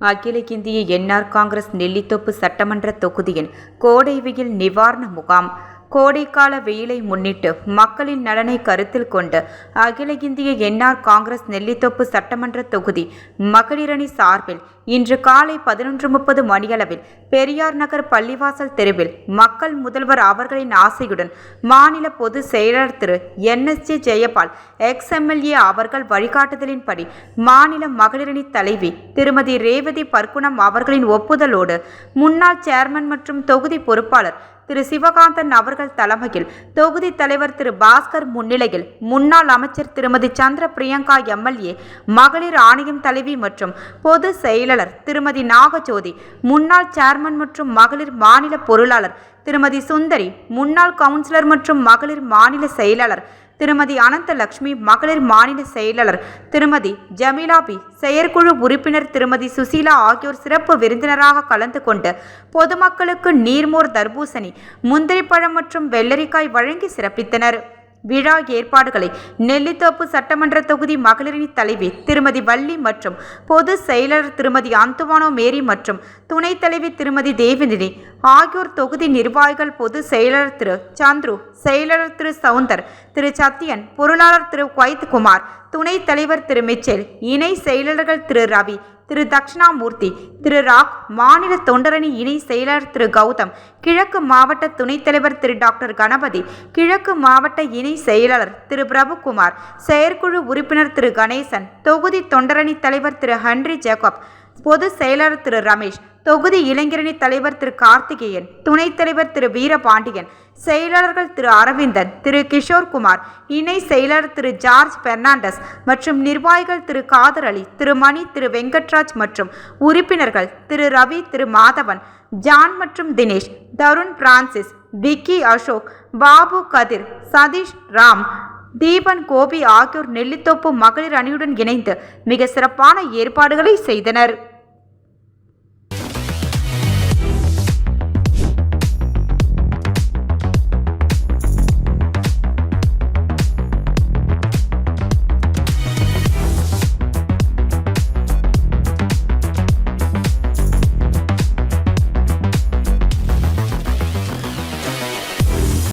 அகில இந்திய என்ஆர் காங்கிரஸ் நெல்லித்தோப்பு சட்டமன்ற தொகுதியின் கோடை வெயில் நிவாரண முகாம். கோடைக்கால வெயிலை முன்னிட்டு மக்களின் நலனை கருத்தில் கொண்டு அகில இந்திய என்ஆர் காங்கிரஸ் நெல்லித்தோப்பு சட்டமன்ற தொகுதி மகளிரணி சார்பில் இன்று காலை 11:30 மணியளவில் பெரியார் நகர் பள்ளிவாசல் தெருவில் மக்கள் முதல்வர் அவர்களின் ஆசையுடன் மாநில பொதுச் செயலாளர் திரு NSG ஜெயபால் எக்ஸ்-MLA அவர்கள் வழிகாட்டுதலின்படி மாநில மகளிரணி தலைவி திருமதி ரேவதி பர்குணம் அவர்களின் ஒப்புதலோடு முன்னாள் சேர்மன் மற்றும் தொகுதி பொறுப்பாளர் திரு சிவகாந்தன் அவர்கள் தலைமையில் தொகுதி தலைவர் திரு பாஸ்கர் முன்னிலையில் முன்னாள் அமைச்சர் திருமதி சந்திர பிரியங்கா MLA மகளிர் ஆணையம் தலைவி மற்றும் பொது செயலாளர் திருமதி நாகஜோதி, முன்னாள் சேர்மன் மற்றும் மகளிர் மாநில பொருளாளர் திருமதி சுந்தரி, முன்னாள் கவுன்சிலர் மற்றும் மகளிர் மாநில செயலாளர் திருமதி அனந்தலட்சுமி, மகளிர் மாநில செயலாளர் திருமதி ஜமீலாபி, செயற்குழு உறுப்பினர் திருமதி சுசீலா ஆகியோர் சிறப்பு விருந்தினராக கலந்து கொண்டு பொதுமக்களுக்கு நீர்மோர், தர்பூசணி, முந்திரிப்பழம் மற்றும் வெள்ளரிக்காய் வழங்கி சிறப்பித்தனர். விழா ஏற்பாடுகளை நெல்லித்தோப்பு சட்டமன்ற தொகுதி மகளிரணி தலைவி திருமதி வள்ளி மற்றும் பொது செயலாளர் திருமதி அந்துவானோ மேரி மற்றும் துணைத் தலைவி திருமதி தேவநிதி ஆகியோர், தொகுதி நிர்வாகிகள் பொது செயலாளர் திரு சந்துரு, செயலாளர் திரு சவுந்தர், திரு சத்யன், பொருளாளர் திரு குவைத் குமார், துணைத் தலைவர் திரு மிச்சேல், இணை செயலாளர்கள் திரு ரவி, திரு தட்சிணாமூர்த்தி, திரு ராக், மாநில தொண்டரணி இணை செயலாளர் திரு கௌதம், கிழக்கு மாவட்ட துணைத் தலைவர் திரு டாக்டர் கணபதி, கிழக்கு மாவட்ட இணை செயலாளர் திரு பிரபுகுமார், செயற்குழு உறுப்பினர் திரு கணேசன், தொகுதி தொண்டரணி தலைவர் திரு ஹென்றி ஜேக்கப், பொது செயலாளர் திரு ரமேஷ், தொகுதி இளைஞரணி தலைவர் திரு கார்த்திகேயன், துணைத் தலைவர் திரு வீரபாண்டியன், செயலாளர்கள் திரு அரவிந்தன், திரு கிஷோர்குமார், இணை செயலாளர் திரு ஜார்ஜ் பெர்னாண்டஸ் மற்றும் நிர்வாகிகள் திரு காதர் அலி, திரு மணி, திரு வெங்கட்ராஜ் மற்றும் உறுப்பினர்கள் திரு ரவி, திரு மாதவன், ஜான் மற்றும் தினேஷ், தருண் பிரான்சிஸ், விக்கி அசோக், பாபு கதிர், சதீஷ் ராம், தீபன் கோபி ஆகியோர் நெல்லித்தோப்பு மகளிர் அணியுடன் இணைந்து மிக சிறப்பான ஏற்பாடுகளை செய்தனர்.